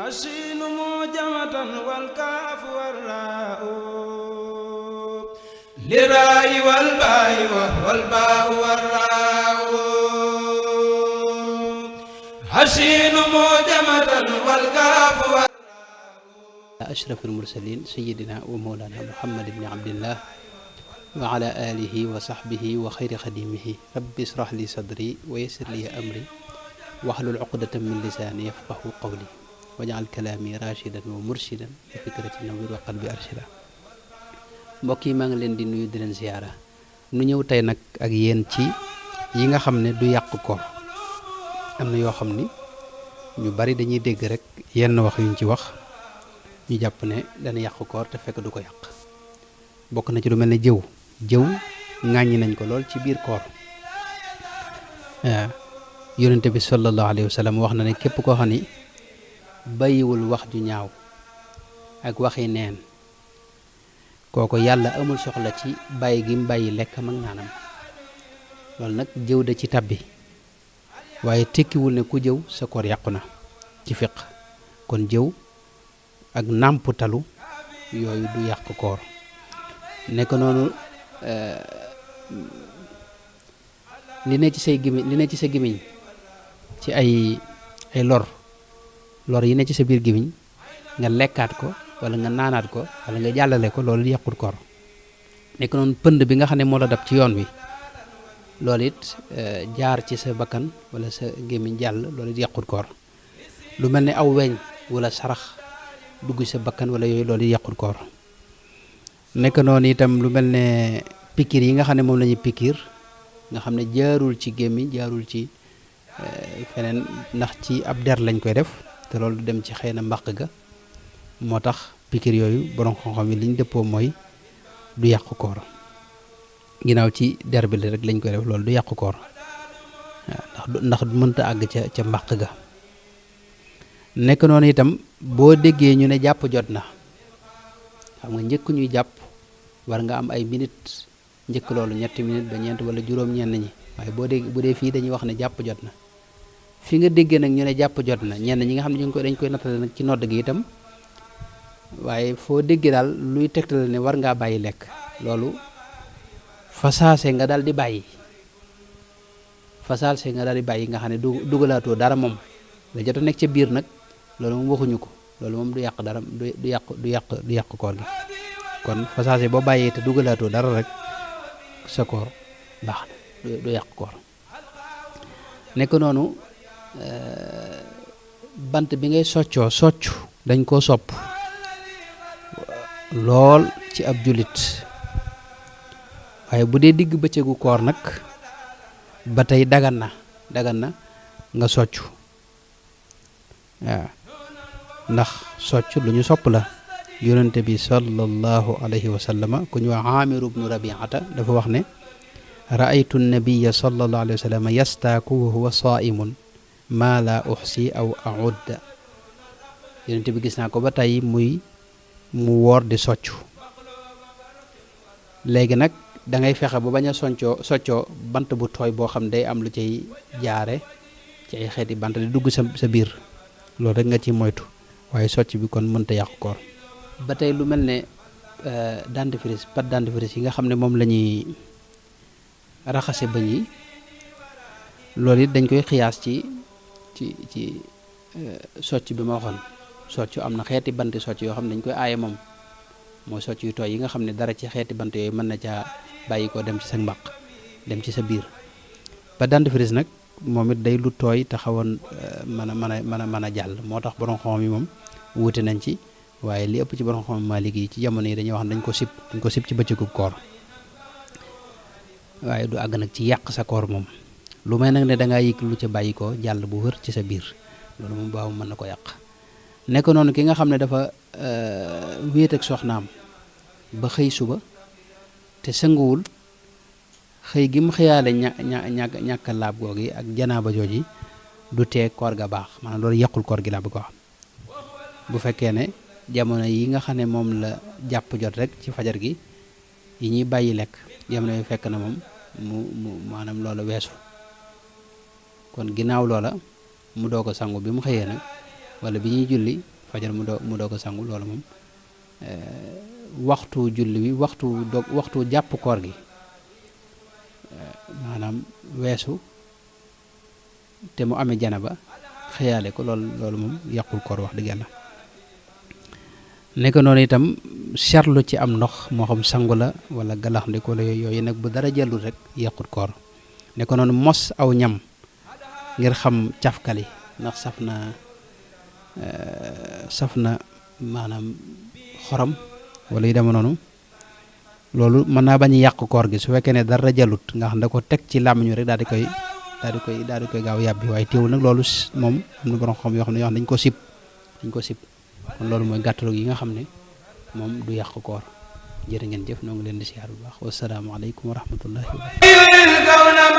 الشين موجمة والكاف والراء للراء والباء والباء والراء الشين موجمة والكاف والراء أشرف المرسلين سيدنا ومولانا محمد بن عبد الله وعلى آله وصحبه وخير خديمه رب اشرح لي صدري ويسر لي أمري واحلل عقدة من لساني يفقه قولي واجعل كلامي راشدا ومرشدا وفكرتي نوير وقلبي أرشدا mbokk yi maa ngi leen di nuyu di leen ziyaara nu ñëw tey nag ak yéen ci yi nga xam ne du yàq koor am na yoo xam ni ñu bari dañuy dégg rek yenn wax yuñ ci wax ñu jàpp ne dana yàq koor te fekk du ko yàq bokk na ci lu mel ne jëw ŋàññi nañ ko lool ci biir koor yonente bi sallallahu alayhi wa sallam wax na ne képp koo xam ni bàyyiwul wax ju ñaaw ak waxi neen kooku yàlla amul soxla ci bàyyi gi mu bàyyi lekkam ak naanam loolu nag jëw da ci tabbi waaye tekkiwul ne ku jëw sa koor yàqu na ci fiq kon jëw ak nàmputalu yooyu du yàq koor nekk noonu li ne ci sa gémmiñ ci ay lor yi ne ci sa biir gémmiñ nga lekkaat ko wala nga naanaat ko wala nga jàllale ko loolu yàqul koor nekk noonu pënd bi nga xam ne moo la dab ci yoon wi loolu it jaar ci sa bakkan wala sa gémmiñ jàll loolu it yàqul koor lu mel ne aw weñ wala sarax dugg sa bakkan wala yooyu loolu yàqul koor nekk noonu itam lu mel ne pikiir yi nga xam ne moom la ñuy pikiir nga xam ne jaarul ci gémmiñ jaarul ci feneen ndax ci ab der lañ koy def te loolu du dem ci xëy na mbàq ga moo tax pikiir yooyu borom xam-xam yi liñ dëppoo mooy du yàqu koor ginnaaw ci der bi rek lañ koy def loolu du yàqu koor ndax mënta àgg ca mbàq ga nekk noonu itam boo déggee ñu ne jàpp jot na xam nga njëkk ñuy jàpp war nga am ay minute njëkk loolu ñetti minute ba ñeent wala juróom ñenn ñi waaye bu dee fii dañuy wax ne jàpp jot na fi nga déggee nag ñu ne jàpp jot na ñenn ñi nga xam ne dañ koy nattale nag ci nodd gi itam waaye foo déggee daal luy tegtale ne war ngaa bàyyi lekk loolu fasaase nga daal di bàyyi nga xam ne dugalaatoo dara moom la jot a nekk ca biir nag loolu moom waxuñu ko loolu moom du yàq dara du yàq koor gi kon fasaase boo bàyyee te dugalaatoo dara rek sa koor baax na du yàq koor nekk noonu bant bi ngay soccu dañ koo sopp lool ci ab jullit waaye bu dee digg bëccëgu koor nag ba tey dagan na nga soccu waaw ndax socc lu ñu sopp la yonente bi sallallahu alayhi wa sallama ku ñu wax Aamir ibnu Rabiata dafa wax ne raaytu nabiya sallallahu alayhi wa sallama yastaaku wa huwa saaimun maa la uxsi aw audda yonente bi gis naa ko ba tey mu woor di soccu léegi nag da ngay fexe ba bañ a soccoo bant bu tooy boo xam day am lu cay jaare ci ay xeeti bant di dugg sa biir loolu rek nga ci moytu waaye socc bi kon mënta yàqu koor ba tey lu mel ne dentifrice pâte dentifrice yi nga xam ne moom la ñuy raxase bëñ yi loolu it dañ koy xiyaas ci socc bi ma waxoon socc am na xeeti banti socc yoo xam ne dañ koy aaye moom mooy socc yu tooy yi nga xam ne dara ci xeeti bant yooyu mën na caa bàyyi ko dem ci sa mbaq dem ci sa biir pâte dentifrice nag moom it day lu tooy te xawoon mën a jàll moo tax borom xam yi moom wuute nañ ci waaye li ëpp ci borom xam Maalik yi ci jamono yi dañuy wax ne dañ ko sib ci bëccëgu koor waaye du àgg nag ci yàq sa koor moom lu may nag ne da ngaa yëg lu ca bàyyi ko jàll bu wër ci sa biir loolu moom baaw mën na ko yàq nekk noonu ki nga xam ne dafa wéet ak soxnaam ba xëy suba te sënguwul xëy gi mu xëyaale ñàkk laab googi ak janaaba jooji du tee koor ga baax maanaam loolu yàqul koor gi laa bëgg ko wax bu fekkee ne jamono yi nga xam ne moom la jàpp jot rek ci fajar gi yi ñuy bàyyi lekk jamono yi fekk na moom mu maanaam loola weesu kon ginnaaw loola mu doog a sangu bi mu xëyee nag wala bi ñuy julli fajar mu doo ko sangu loolu moom waxtu julli wi waxtu jàpp koor gi maanaam weesu te mu amee janaba xëyaale ko loolu moom yàqul koor wax dëgg yàlla. nekk noonu itam seetlu ci am ndox moo xam sangu la wala galax ndiko la yooyu nag bu dara jëlul rek yàqut koor. nekk noonu mos aw ñam ngir xam cafkali ndax saf na maanaam xorom wala yu deme noonu loolu mën naa bañ a yàq koor gi su fekkee ne dara jàllut nga xam da ko teg ci làmmiñu rek daal di koy gaaw yàbbi waaye teewul nag loolu moom am na borom xam yoo xam ne dañ ko sib kon loolu mooy gàttalu yi nga xam ne moom du yàq koor. jërë ngeen jëf noo ngi leen di siyaar bu baax wassalaamu aleykum wa rahmatullahi wa barakatuh.